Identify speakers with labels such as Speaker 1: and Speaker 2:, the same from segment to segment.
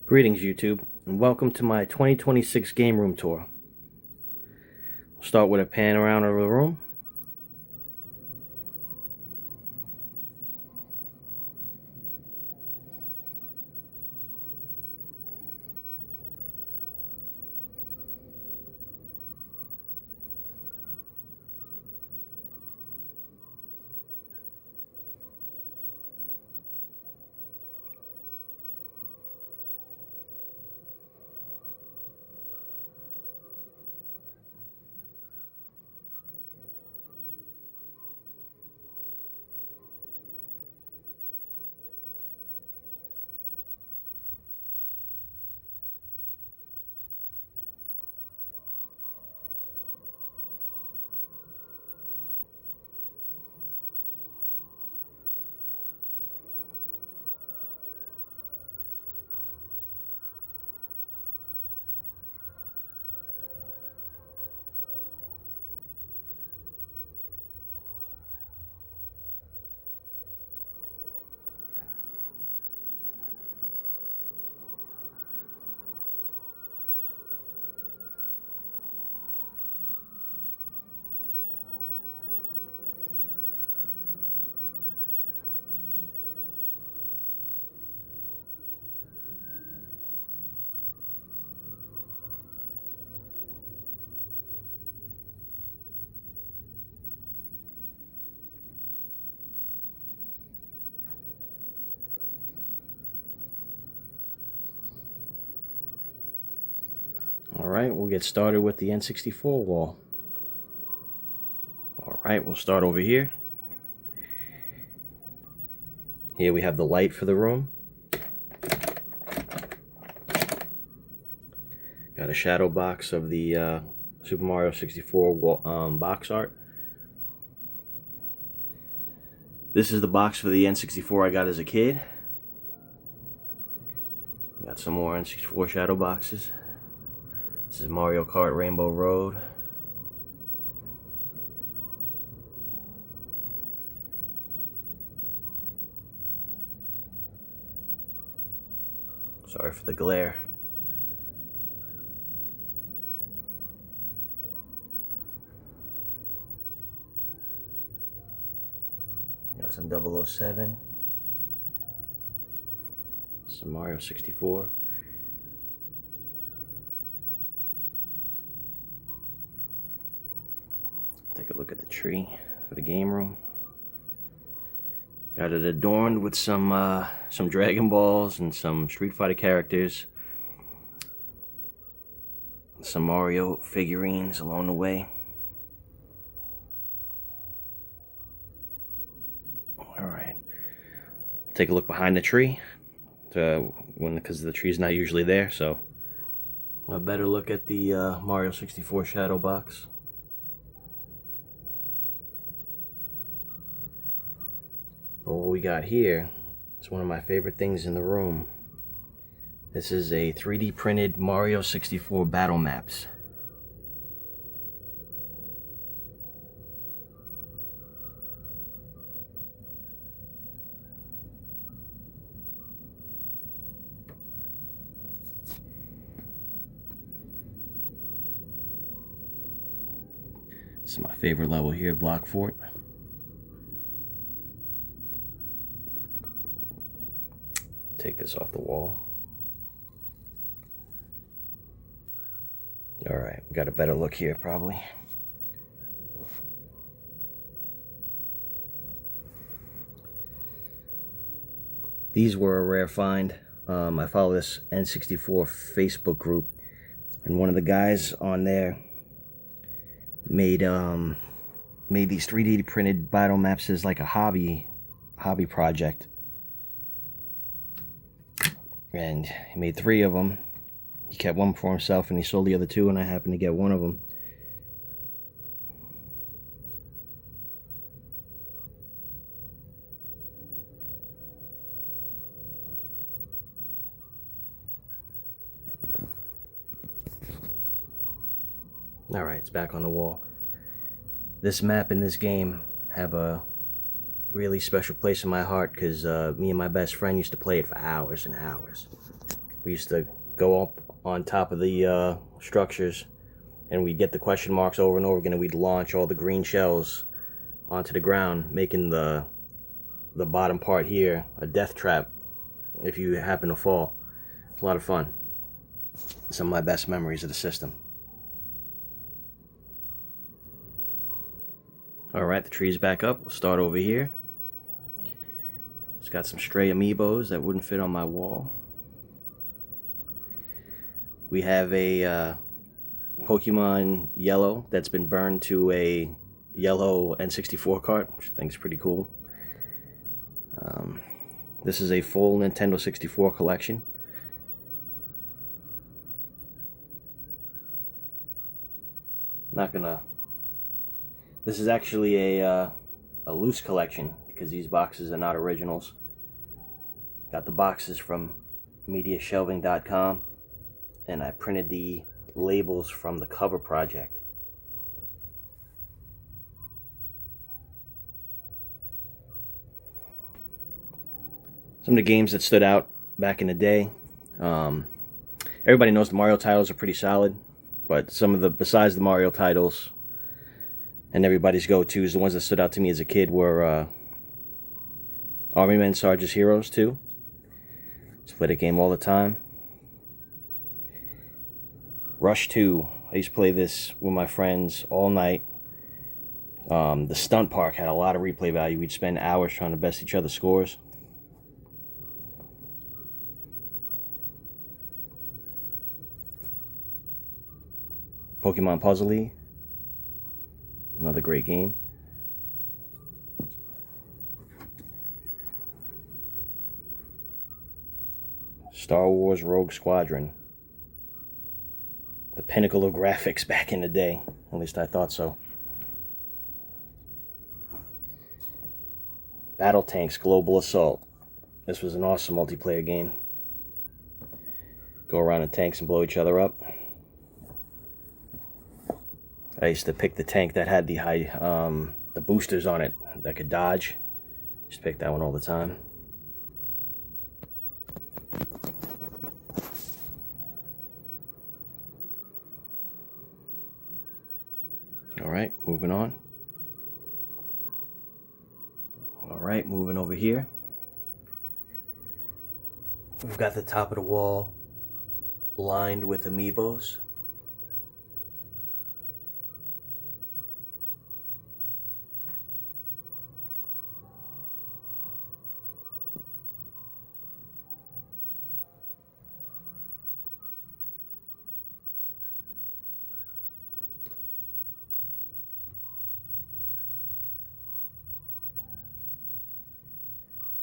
Speaker 1: Greetings YouTube, and welcome to my 2026 game room tour. We'll start with a pan around of the room. Alright, we'll get started with the N64 wall. Alright, we'll start over here. Here we have the light for the room. Got a shadow box of the Super Mario 64 box art. This is the box for the N64 I got as a kid. Got some more N64 shadow boxes. This is Mario Kart Rainbow Road. Sorry for the glare. Got some 007. Some Mario 64. Take a look at the tree for the game room. Got it adorned with some Dragon Balls and some Street Fighter characters. Some Mario figurines along the way. Alright. Take a look behind the tree. Because the tree's not usually there, so a better look at the Mario 64 shadow box. But what we got here is one of my favorite things in the room. This is a 3D printed Mario 64 battle maps. This is my favorite level here, Block Fort. Take this off the wall. Alright, we got a better look here probably. These were a rare find. I follow this N64 Facebook group, and one of the guys on there made these 3D printed battle maps as like a hobby project. And he made 3 of them. He kept one for himself and he sold the other 2, and I happened to get one of them. Alright, it's back on the wall. This map in this game have a really special place in my heart because me and my best friend used to play it for hours and hours. We used to go up on top of the structures, and we'd get the question marks over and over again, and we'd launch all the green shells onto the ground, making the bottom part here a death trap if you happen to fall. It's a lot of fun. Some of my best memories of the system. Alright, the tree's back up. We'll start over here. It's got some stray amiibos that wouldn't fit on my wall. We have a Pokemon Yellow that's been burned to a yellow N64 cart, which I think is pretty cool. This is a full Nintendo 64 collection. This is actually a loose collection because these boxes are not originals. Got the boxes from mediashelving.com, and I printed the labels from the cover project. Some of the games that stood out back in the day. Everybody knows the Mario titles are pretty solid, but some of the, besides the Mario titles, and everybody's go-tos, the ones that stood out to me as a kid were Army Men Sarge's Heroes 2. Used to play the game all the time. Rush 2. I used to play this with my friends all night. The stunt park had a lot of replay value. We'd spend hours trying to best each other's scores. Pokemon Puzzle League. Another great game. Star Wars Rogue Squadron. The pinnacle of graphics back in the day. At least I thought so. Battle Tanks Global Assault. This was an awesome multiplayer game. Go around in tanks and blow each other up. I used to pick the tank that had the high, the boosters on it that could dodge. Just pick that one all the time. Alright, moving on. Alright, moving over here. We've got the top of the wall lined with amiibos.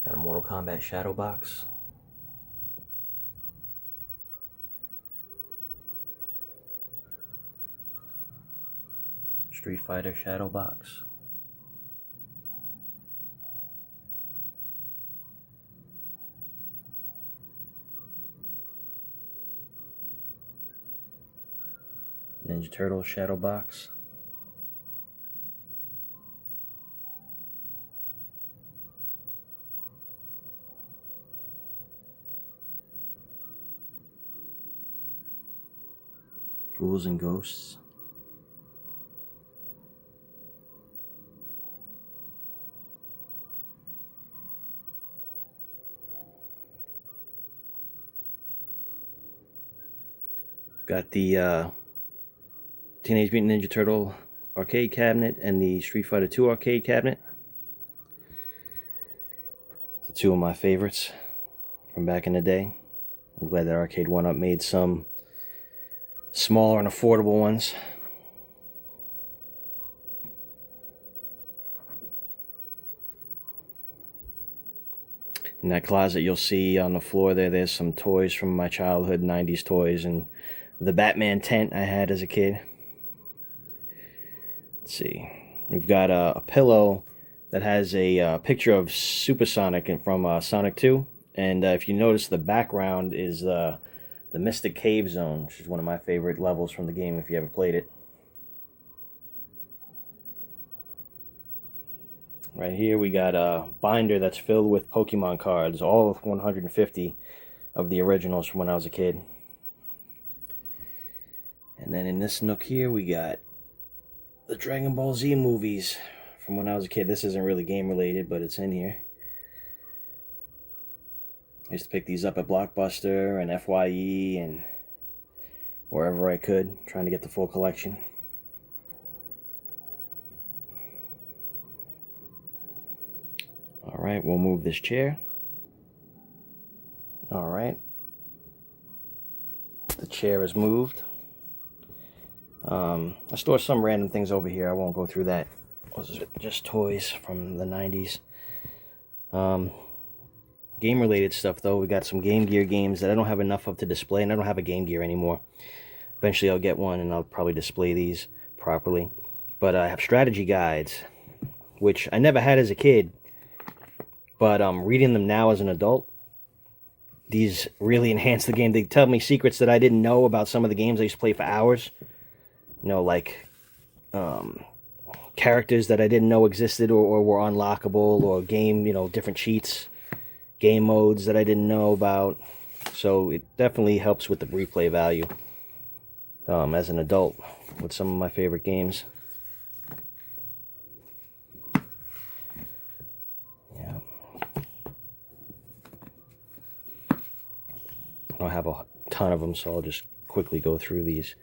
Speaker 1: Got a Mortal Kombat Shadow Box. Street Fighter Shadow Box. Ninja Turtles Shadow Box. Ghouls and Ghosts. Got the Teenage Mutant Ninja Turtle arcade cabinet and the Street Fighter 2 arcade cabinet. The two of my favorites from back in the day. I'm glad that Arcade 1-Up made some smaller and affordable ones. In that closet you'll see on the floor there's some toys from my childhood, 90s toys, and the Batman tent I had as a kid. Let's see. We've got a pillow that has a picture of Supersonic from Sonic 2. And if you notice, the background is the Mystic Cave Zone, which is one of my favorite levels from the game if you ever played it. Right here we got a binder that's filled with Pokemon cards, all 150 of the originals from when I was a kid. And then in this nook here, we got the Dragon Ball Z movies from when I was a kid. This isn't really game related, but it's in here. I used to pick these up at Blockbuster and FYE and wherever I could, trying to get the full collection. Alright, we'll move this chair. Alright. The chair is moved. I store some random things over here. I won't go through that. Those are just toys from the 90s. Game-related stuff, though. We got some Game Gear games that I don't have enough of to display, and I don't have a Game Gear anymore. Eventually I'll get one, and I'll probably display these properly. But I have strategy guides, which I never had as a kid. But reading them now as an adult, these really enhance the game. They tell me secrets that I didn't know about some of the games I used to play for hours. You know, like characters that I didn't know existed or were unlockable, or game, you know, different cheats, game modes that I didn't know about. So it definitely helps with the replay value as an adult with some of my favorite games. Yeah. I don't have a ton of them, so I'll just quickly go through these.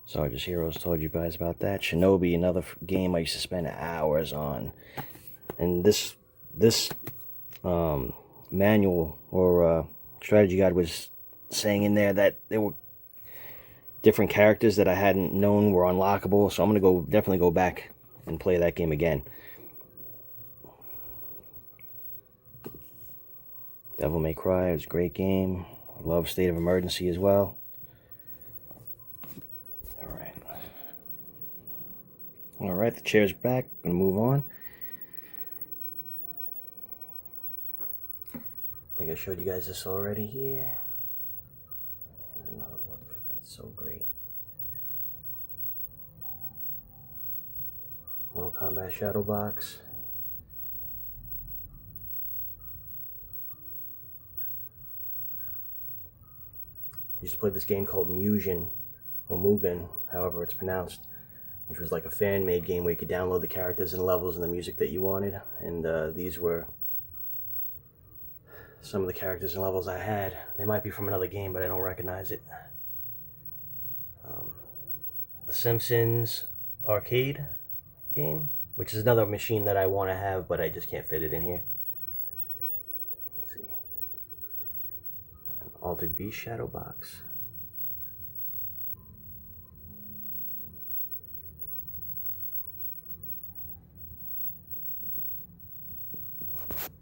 Speaker 1: Sarge's Heroes, told you guys about that. Shinobi, another game I used to spend hours on. And this manual or strategy guide was saying in there that there were different characters that I hadn't known were unlockable. So I'm gonna definitely go back and play that game again. Devil May Cry was a great game. I love State of Emergency as well. Alright, the chair's back. Gonna move on. I think I showed you guys this already here. Here's another look. That's so great. Mortal Kombat Shadow Box. I used to play this game called Mugen, or Mugen, however it's pronounced, which was like a fan-made game where you could download the characters and levels and the music that you wanted. And these were some of the characters and levels I had. They might be from another game, but I don't recognize it. The Simpsons arcade game, which is another machine that I want to have, but I just can't fit it in here. Let's see. An Altered Beast Shadow Box.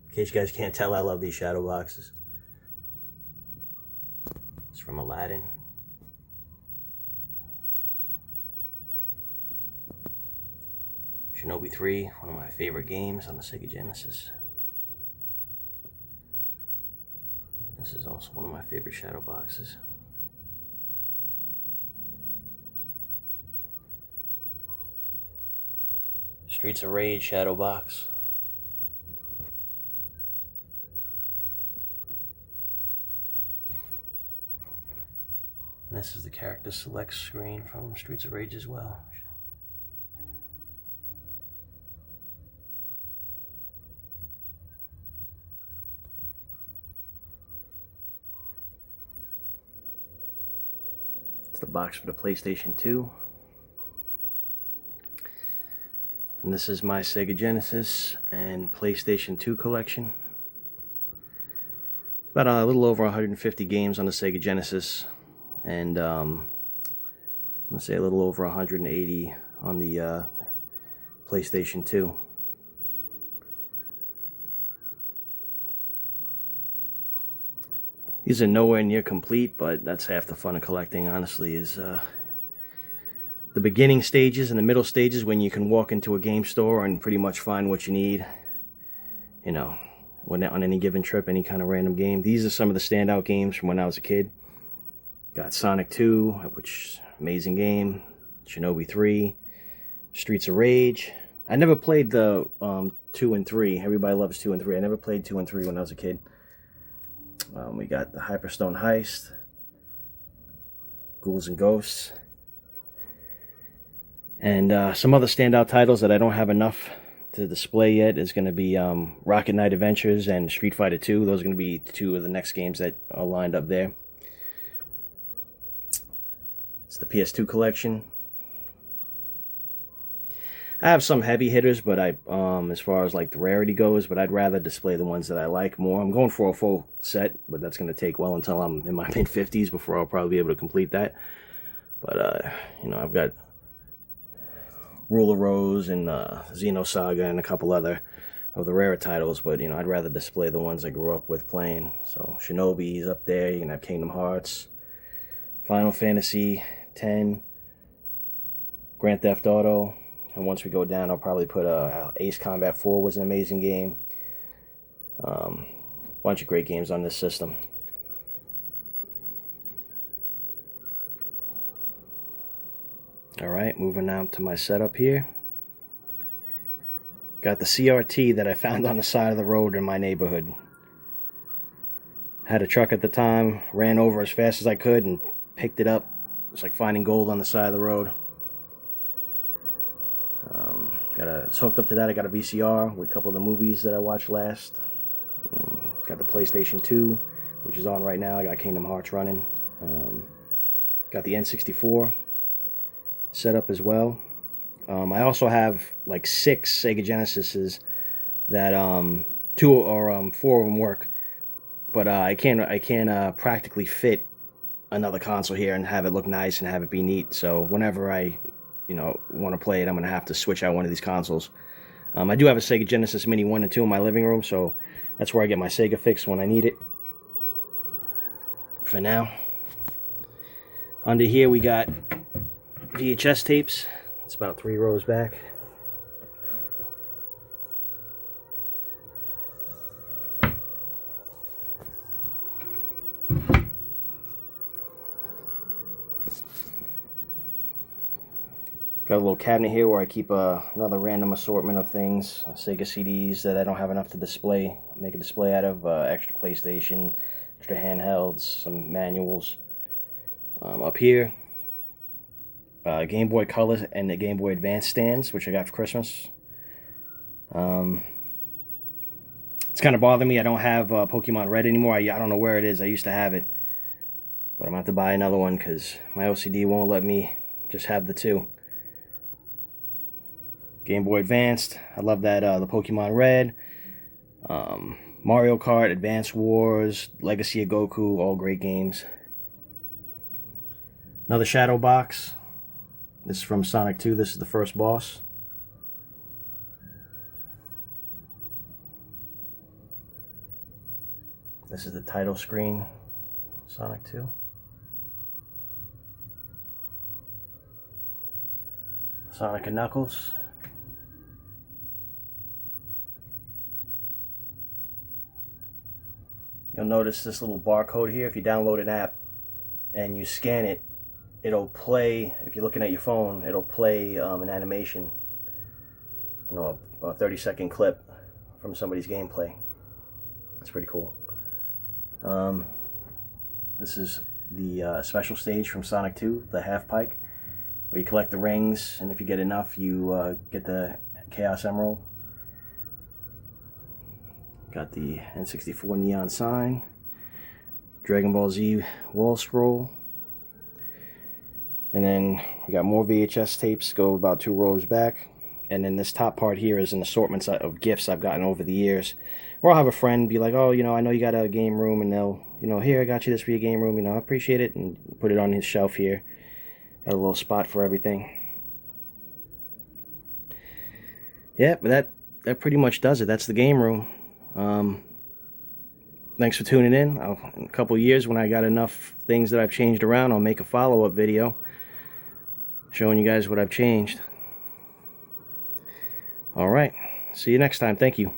Speaker 1: In case you guys can't tell, I love these shadow boxes. It's from Aladdin. Shinobi 3, one of my favorite games on the Sega Genesis. This is also one of my favorite shadow boxes. Streets of Rage shadow box. And this is the character select screen from Streets of Rage as well. It's the box for the PlayStation 2. And this is my Sega Genesis and PlayStation 2 collection. About a little over 150 games on the Sega Genesis. And I'm gonna say a little over 180 on the PlayStation 2. These are nowhere near complete, but that's half the fun of collecting, honestly, is the beginning stages and the middle stages when you can walk into a game store and pretty much find what you need. You know, when on any given trip, any kind of random game. These are some of the standout games from when I was a kid. Got Sonic 2, which is an amazing game. Shinobi 3, Streets of Rage. I never played the 2 and 3. Everybody loves 2 and 3. I never played 2 and 3 when I was a kid. We got the Hyperstone Heist, Ghouls and Ghosts, and some other standout titles that I don't have enough to display yet is going to be Rocket Knight Adventures and Street Fighter 2. Those are going to be two of the next games that are lined up there. It's the PS2 collection. I have some heavy hitters, but as far as like the rarity goes, but I'd rather display the ones that I like more. I'm going for a full set, but that's going to take well until I'm in my mid-50s before I'll probably be able to complete that. But, you know, I've got Ruler Rose and Xenosaga and a couple other of the rarer titles, but, you know, I'd rather display the ones I grew up with playing. So Shinobi's up there. You can have Kingdom Hearts, Final Fantasy X, Grand Theft Auto, and once we go down, I'll probably put Ace Combat 4 was an amazing game. Bunch of great games on this system. Alright, moving on to my setup here. Got the CRT that I found on the side of the road in my neighborhood. Had a truck at the time, ran over as fast as I could and picked it up. It's like finding gold on the side of the road. It's hooked up to that. I got a VCR with a couple of the movies that I watched last. Got the PlayStation 2, which is on right now. I got Kingdom Hearts running. Got the N64 set up as well. I also have like 6 Sega Genesises that 2 or 4 of them work, but I can't practically fit another console here and have it look nice and have it be neat. So whenever I want to play it, I'm going to have to switch out one of these consoles. I do have a Sega Genesis Mini 1 and 2 in my living room, so that's where I get my Sega fix when I need it. For now. Under here we got VHS tapes. It's about 3 rows back. Got a little cabinet here where I keep another random assortment of things. Sega CDs that I don't have enough to display. Make a display out of extra PlayStation, extra handhelds, some manuals. Up here, Game Boy Color and the Game Boy Advance stands, which I got for Christmas. It's kind of bothering me. I don't have Pokemon Red anymore. I don't know where it is. I used to have it. But I'm going to have to buy another one because my OCD won't let me just have the 2. Game Boy Advanced. I love that. The Pokemon Red. Mario Kart, Advance Wars, Legacy of Goku. All great games. Another Shadow Box. This is from Sonic 2. This is the first boss. This is the title screen. Sonic 2. Sonic and Knuckles. You'll notice this little barcode here. If you download an app and you scan it, it'll play, if you're looking at your phone, it'll play an animation, a 30-second clip from somebody's gameplay. That's pretty cool. This is the special stage from Sonic 2, the Half Pike, where you collect the rings, and if you get enough, you get the Chaos Emerald. Got the N64 neon sign, Dragon Ball Z wall scroll, and then we got more VHS tapes, go about 2 rows back, and then this top part here is an assortment of gifts I've gotten over the years, or I'll have a friend be like, oh, I know you got a game room, and they'll, here, I got you this for your game room, I appreciate it, and put it on his shelf here. Got a little spot for everything. Yeah, but that pretty much does it. That's the game room. Thanks for tuning in. In a couple years, when I got enough things that I've changed around, I'll make a follow-up video showing you guys what I've changed. Alright, see you next time. Thank you.